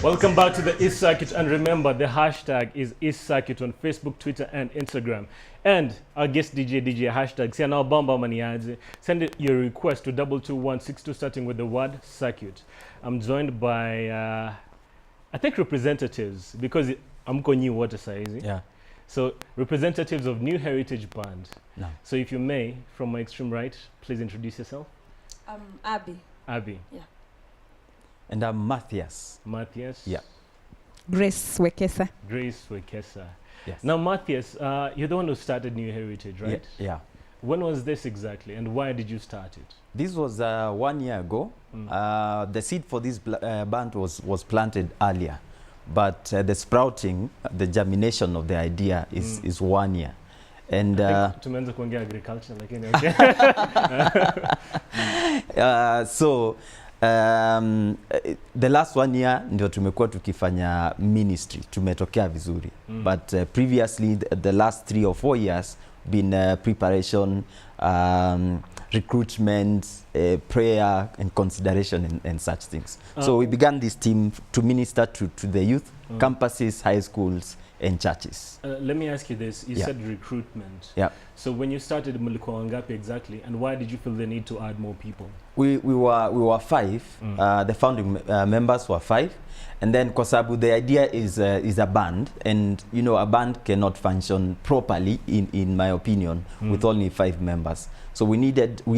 Welcome back to the East Circuit, and remember the hashtag is East Circuit on Facebook, Twitter, and Instagram. And our guest DJ hashtag Siana Bamba Maniadze. Send your request to 22162 starting with the word circuit. I'm joined by I think representatives, because I'm going new water size. Yeah. So representatives of New Heritage Band. No. So if you may, from my extreme right, please introduce yourself. Abby. Abby. Yeah. And I'm Matthias. Matthias. Yeah. Grace Wekesa. Grace Wekesa. Yes. Now, Matthias, you're the one who started New Heritage, right? Yeah. When was this exactly, and why did you start it? This was 1 year ago. The seed for this band was planted earlier, but the sprouting, the germination of the idea is 1 year. And tumeanza kuongea agriculture, lakini okay. So the last 1 year ndio tumekuwa tukifanya ministry, tumetokea vizuri. But previously the last 3 or 4 years been preparation, recruitment, prayer and consideration and such things. So we began this team to minister to the youth, campuses, high schools and churches. Let me ask you this. You said recruitment. Yeah. So when you started Mulikuwa Wangapi exactly, and why did you feel the need to add more people? We were 5. The founding members were 5. And then kwa sababu the idea is a band, and you know a band cannot function properly in my opinion with only 5 members. So we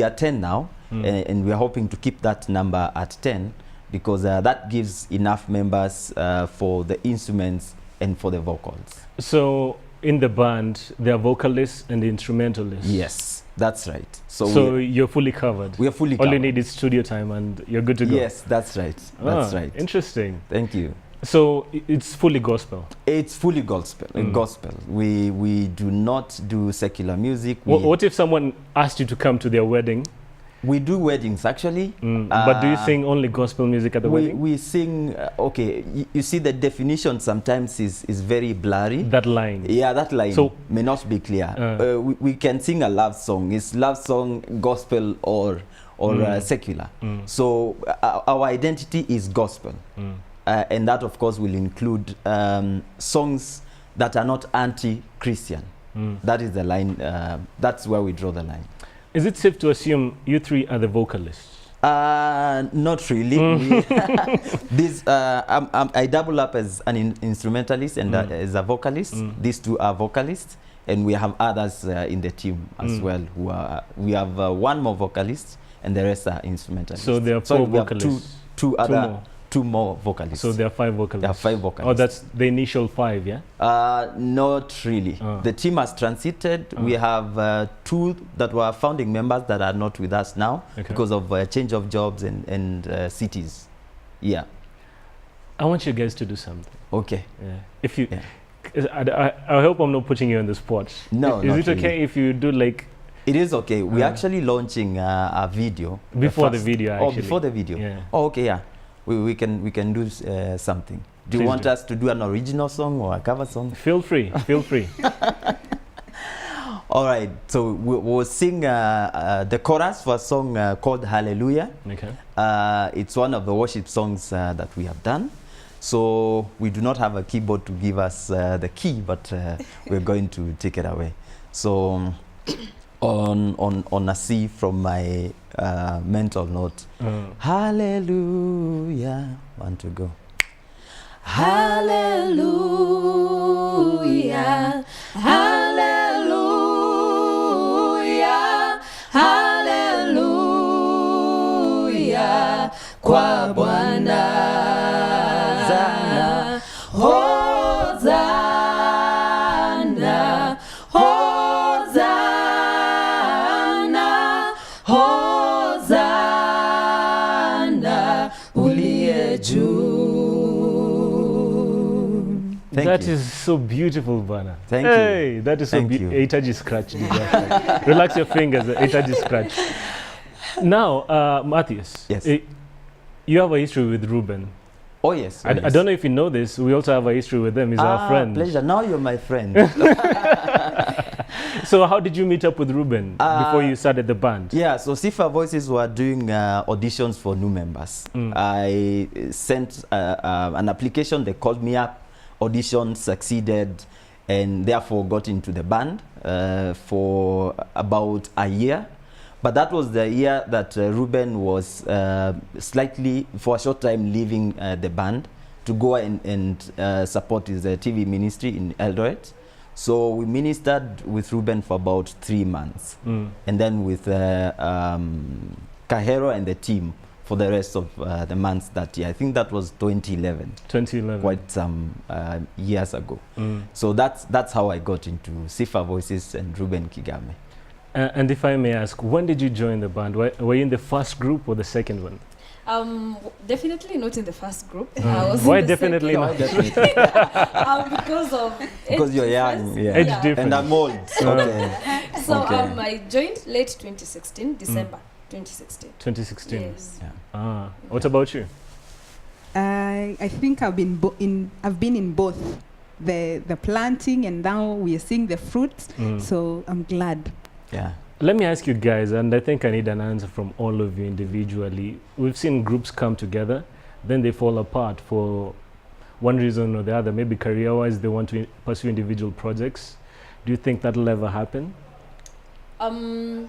are 10 now, and we are hoping to keep that number at 10 because that gives enough members for the instruments and for the vocals. So in the band, there are vocalists and instrumentalists. Yes, that's right. So you're fully covered. We are fully covered. All you need is studio time and you're good to go. Yes, that's right. That's right. Interesting. Thank you. So it's fully gospel. It's fully gospel. Gospel. We do not do secular music. What if someone asked you to come to their wedding? We do weddings actually. But do you sing only gospel music at the wedding? We sing, okay, you see the definition sometimes is very blurry. That line. Yeah, that line may not be clear. We can sing a love song. It's love song, gospel or secular. So our identity is gospel. And that of course will include songs that are not anti-Christian. That is the line, that's where we draw the line. Is it safe to assume you 3 are the vocalists? Not really. I double up as an instrumentalist and as a vocalist. These 2 are vocalists, and we have others in the team as well. We have 1 more vocalist, and the rest are instrumentalists. So there are 4 vocalists. Two more vocalists. So there are 5 vocalists. There are 5 vocalists. Oh, that's the initial 5, yeah? Not really. The team has transited. We have 2 that were founding members that are not with us now because of change of jobs and cities. Yeah. I want you guys to do something. Okay. Yeah. If you, I hope I'm not putting you on the spot. No. Is it okay if you do like? It is okay. We're actually launching a video. Before the video, actually. Oh, before the video. Yeah. Oh, okay. Yeah. We can do something. Do you want us to do an original song or a cover song? Feel free. Feel free. All right. So we'll sing the chorus for a song called Hallelujah. Okay. It's one of the worship songs that we have done. So we do not have a keyboard to give us the key, but we're going to take it away. So on a C from my mental note. Hallelujah. 1 to go. Hallelujah. Hallelujah. Hallelujah. Kwa Bwana. Hosanna. Hosanna. Hosanna. Uliye juu. That is so beautiful, Bana. Thank you. Hey, that is so beautiful. Itaji scratch. Relax your fingers. Itaji scratch. Now, Matthias. Yes. You have a history with Ruben. Oh yes. I don't know if you know this. We also have a history with them. He's our friend. Pleasure. Now you're my friend. So how did you meet up with Ruben before you started the band? Yeah, so Sifa Voices were doing auditions for new members. I sent an application, they called me up, auditioned, succeeded, and therefore got into the band for about a year. But that was the year that Ruben was slightly, for a short time, leaving the band to go and support his TV ministry in Eldoret. So we ministered with Ruben for about 3 months. And then with Kahero and the team for the rest of the months that year. I think that was 2011. 2011. Quite some years ago. So that's how I got into Sifa Voices and Ruben Kigame. And if I may ask, when did you join the band? Were you in the first group or the second one? Definitely not in the first group. I was Why in the definitely second. not? Because of Because age you're difference. young, yeah. Age Yeah. difference. And I'm old. Okay. So Okay. I joined late 2016, December 2016. 2016. Yes. Yeah. What about you? I think I've been in both the planting, and now we are seeing the fruits. So I'm glad. Yeah. Let me ask you guys, and I think I need an answer from all of you individually. We've seen groups come together, then they fall apart for one reason or the other. Maybe career-wise, they want to pursue individual projects. Do you think that'll ever happen? You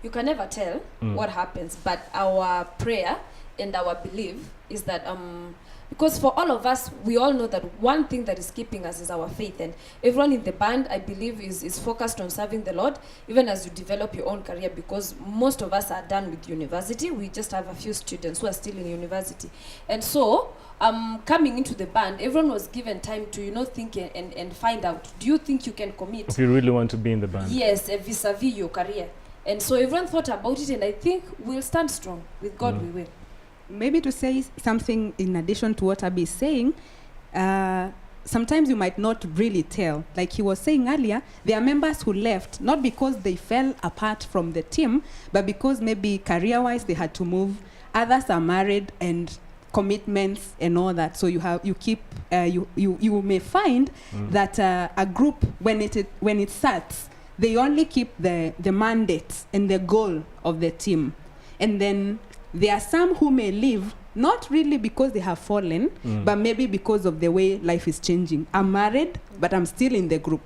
can never tell what happens, but our prayer and our belief is that because for all of us, we all know that one thing that is keeping us is our faith, and everyone in the band, I believe, is focused on serving the Lord, even as you develop your own career, because most of us are done with university. We just have a few students who are still in university. And so, coming into the band, everyone was given time to, think and find out, do you think you can commit? If you really want to be in the band. Yes, vis-a-vis your career. And so everyone thought about it, and I think we'll stand strong. With God, we will. Maybe to say something in addition to what Abby is saying, sometimes you might not really tell. Like he was saying earlier, there are members who left, not because they fell apart from the team, but because maybe career-wise they had to move. Others are married and commitments and all that. So you may find that a group, when it starts, they only keep the mandate and the goal of the team. And then there are some who may leave, not really because they have fallen, but maybe because of the way life is changing. I'm married, but I'm still in the group.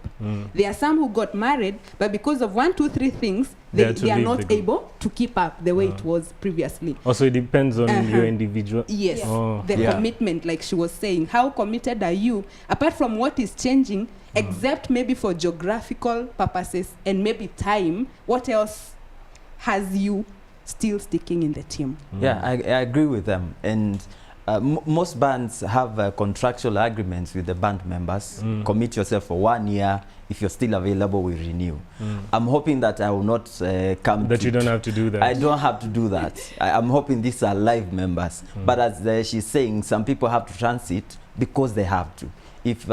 There are some who got married, but because of 1, 2, 3 things, they are not able to keep up the way it was previously. Also, it depends on your individual. Yes, Oh. the commitment, like she was saying. How committed are you? Apart from what is changing, except maybe for geographical purposes and maybe time, what else has you still sticking in the team? Yeah, I agree with them. And most bands have contractual agreements with the band members. Commit yourself for 1 year. If you're still available, we renew. I'm hoping that I will not come That you don't have to do that. I don't have to do that. I'm hoping these are live members. But as she's saying, some people have to transit because they have to. If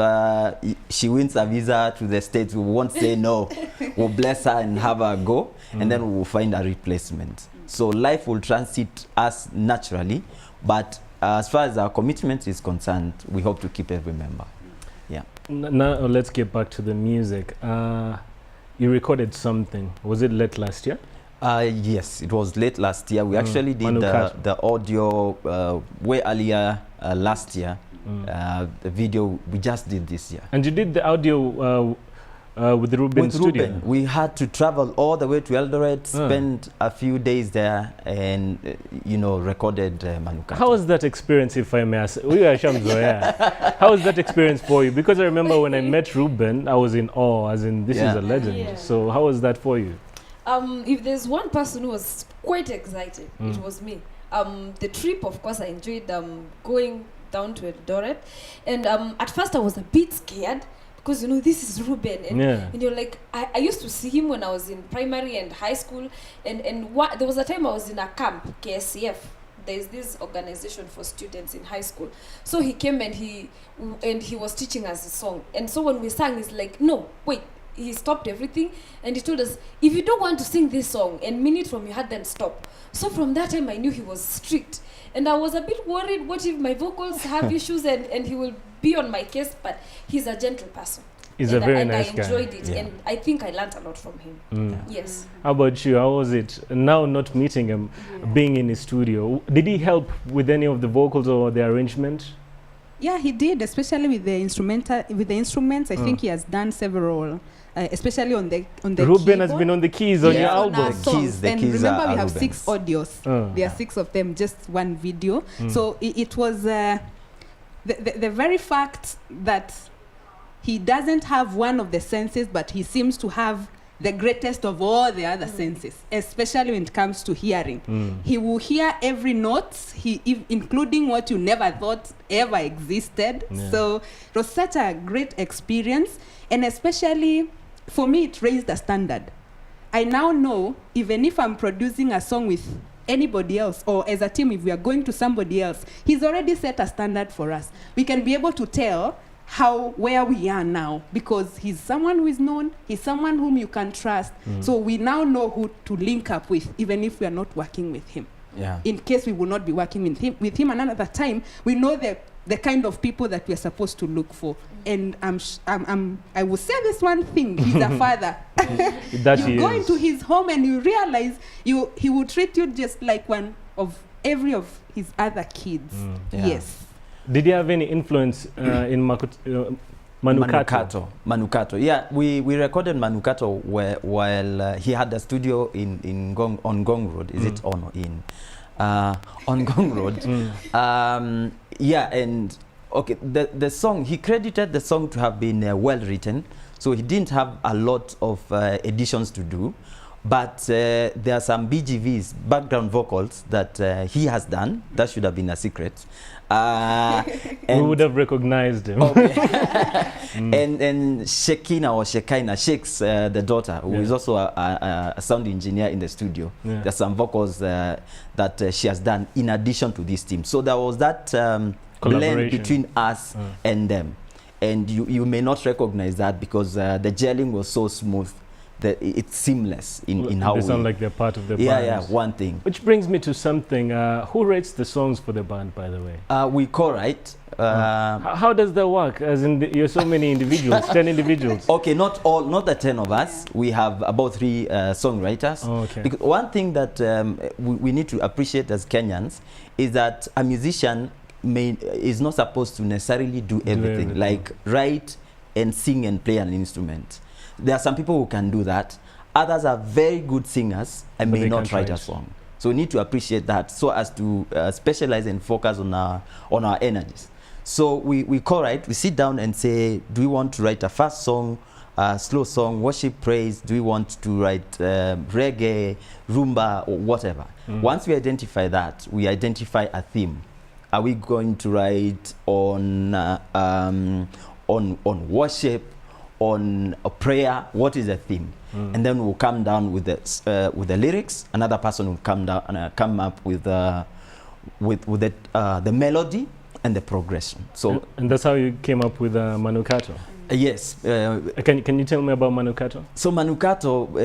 she wins a visa to the States, we won't say no. We'll bless her and have her go, and then we'll find a replacement. So life will transit us naturally, but as far as our commitment is concerned, we hope to keep every member. Yeah. Now let's get back to the music. You recorded something. Was it late last year? Yes, it was late last year. We actually did Manukato. the audio way earlier last year. The video we just did this year. And you did the audio with Ruben With Studio? Ruben, we had to travel all the way to Eldoret, spend a few days there, and recorded Manukato. How was that experience, if I may ask? We are Shamzoya. How was that experience for you? Because I remember when I met Ruben, I was in awe, as in this is a legend. Yeah. So how was that for you? If there's one person who was quite excited, it was me. The trip, of course, I enjoyed going down to Eldoret, and at first I was a bit scared because this is Ruben, and you're like, I used to see him when I was in primary and high school, and there was a time I was in a camp, KSCF. There's this organization for students in high school. So he came and he was teaching us a song, and so when we sang, he's like, no, wait. He stopped everything and he told us, if you don't want to sing this song and mean it from your heart, then stop. So from that time I knew he was strict, and I was a bit worried, what if my vocals have issues and he will be on my case, but he's a gentle person. He's a very and nice I guy. enjoyed it, Yeah. and I think I learned a lot from him. Yes. How about you? How was it? Now not meeting him, being in his studio. Did he help with any of the vocals or the arrangement? Yeah, he did, especially with the instruments. I think he has done several, especially on the Ruben has keyboard. been on the keys on Yes, your on our album. songs. The And keys remember, are we have Ruben's. 6 audios. There are 6 of them, just one video. So it was the very fact that he doesn't have one of the senses, but he seems to have the greatest of all the other senses, especially when it comes to hearing. He will hear every note, including what you never thought ever existed. Yeah. So it was such a great experience, and especially for me, it raised the standard. I now know, even if I'm producing a song with anybody else, or as a team, if we are going to somebody else, he's already set a standard for us. We can be able to tell where we are now, because he's someone who is known, he's someone whom you can trust. So we now know who to link up with, even if we are not working with him. Yeah. In case we will not be working with him another time, we know the kind of people that we're supposed to look for. And I will say this one thing: he's a father. That You he go is. into his home and you realize he will treat you just like one of every of his other kids. Yeah. Yes. Did he have any influence in Manukato? Manukato. Yeah, we recorded Manukato while he had a studio on Gong Road. Is it on or in? On Gong Road. Yeah, and okay, the song, he credited the song to have been well written, so he didn't have a lot of additions to do. But there are some BGVs, background vocals, that he has done. That should have been a secret. We would have recognized him. Okay. And Shekinah, Sheikh's the daughter, who is also a sound engineer in the studio. Yeah. There's some vocals that she has done in addition to this team. So there was that blend Collaboration. between us and them. And you may not recognize that because the gelling was so smooth that it's seamless in how They we... sound like they're part of the Yeah, band. yeah, one thing. Which brings me to something. Who writes the songs for the band, by the way? We co-write. How does that work? As in, you're so many individuals, 10 individuals. Okay, not the 10 of us. We have about 3 songwriters. Oh, okay. Because one thing that we need to appreciate as Kenyans is that a musician is not supposed to necessarily do everything, like write and sing and play an instrument. There are some people who can do that. Others are very good singers and But may they not can't write a write. song. So we need to appreciate that so as to specialize and focus on our energies. So we co-write, we sit down and say, do we want to write a fast song, a slow song, worship, praise? Do we want to write reggae, rumba, or whatever? Once we identify that, we identify a theme. Are we going to write on worship, on a prayer? What is the theme? And then we'll come down with the lyrics. Another person will come down and come up with the melody and the progression. So And that's how you came up with Manukato. yes. Can you tell me about Manukato? So Manukato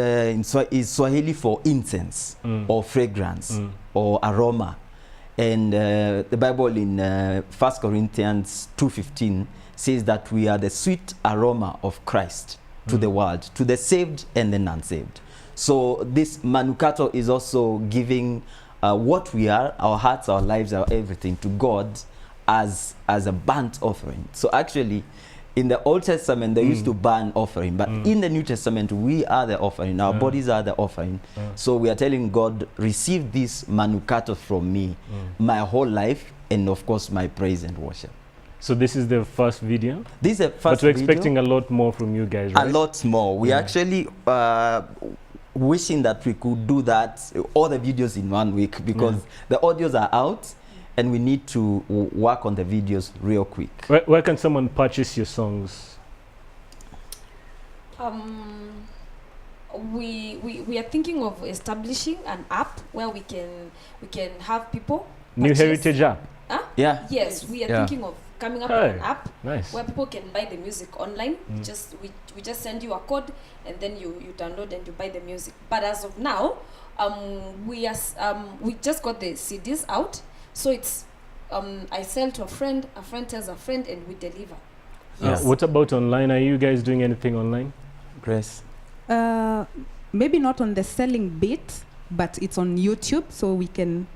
is Swahili for incense or fragrance or aroma. And the Bible in 1 Corinthians 2:15 says that we are the sweet aroma of Christ to the world, to the saved and the unsaved. So this Manukato is also giving what we are, our hearts, our lives, our everything to God as a burnt offering. So actually, in the Old Testament, they used to burn offering, but in the New Testament, we are the offering. Our bodies are the offering. So we are telling God, receive this Manukato from me, my whole life, and of course, my praise and worship. So this is the first video? This is the first But we're video. expecting a lot more from you guys, right? A lot more. We actually wishing that we could do that, all the videos in 1 week, because the audios are out and we need to work on the videos real quick. Where can someone purchase your songs? We are thinking of establishing an app where we can have people New purchase- Heritage app? Huh? Yeah. Yes, we are Yeah. thinking of coming up Hey. with an app Nice. where people can buy the music online. We just send you a code and then you download and you buy the music. But as of now, we just got the CDs out, so it's I sell to a friend tells a friend, and we deliver. Yes. What about online? Are you guys doing anything online? Grace? Maybe not on the selling bit, but it's on YouTube, so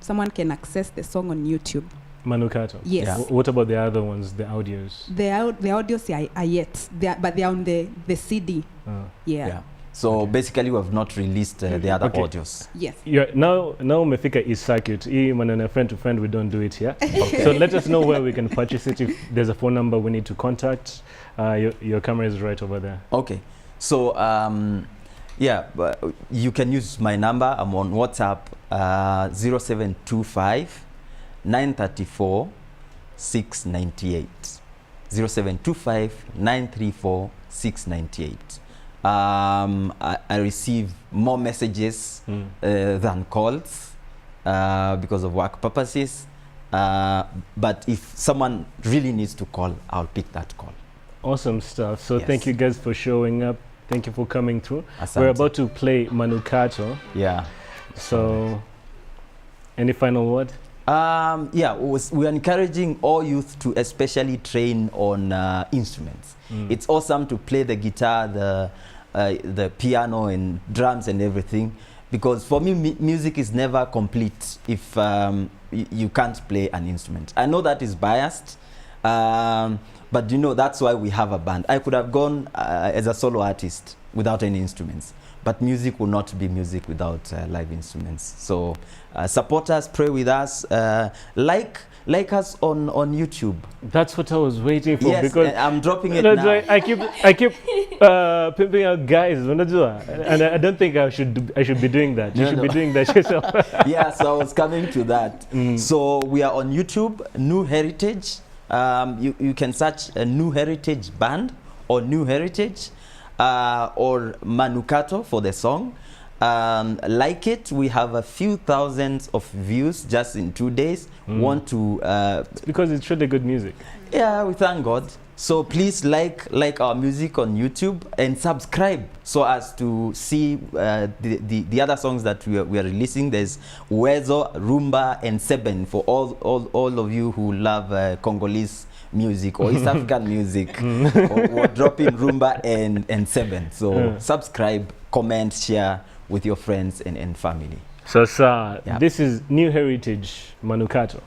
someone can access the song on YouTube. Manukato. Yes. Yeah. What about the other ones, the audios? The audios are yet, but they're on the CD. Yeah. So basically, we have not released the other Okay. audios. Yes. Yeah, now Mefika is circuit. Hii manana friend to friend, we don't do it here. So let us know where we can purchase it. If there's a phone number we need to contact, your camera is right over there. Okay. So but you can use my number. I'm on WhatsApp 0725 934 698. 0725 934 698. I receive more messages than calls because of work purposes. But if someone really needs to call, I'll pick that call. Awesome stuff. So Yes. thank you guys for showing up. Thank you for coming through. Asante. We're about to play Manukato. Yeah. So, any final word? We are encouraging all youth to especially train on instruments. It's awesome to play the guitar, the piano and drums and everything, because for me music is never complete if you can't play an instrument. I know that is biased, but that's why we have a band. I could have gone as a solo artist without any instruments, but music will not be music without live instruments. So support us, pray with us, like us on YouTube. That's what I was waiting for. Yes, because I'm dropping it that's now. why I keep pimping out guys. And I don't think I should be doing that. You should be doing that yourself. Yeah, so I was coming to that. So we are on YouTube, New Heritage. You can search a New Heritage band or New Heritage or Manukato for the song. Like it, we have a few thousands of views just in 2 days. Want to It's because it's really good music. yeah, we thank God. So please like our music on YouTube and subscribe so as to see the other songs that we are releasing. There's Wezo, Rumba, and Seben for all of you who love Congolese music or East African music. We're dropping Rumba and Seben. So subscribe, comment, share with your friends and family. So, Yeah. this is New Heritage Manukato.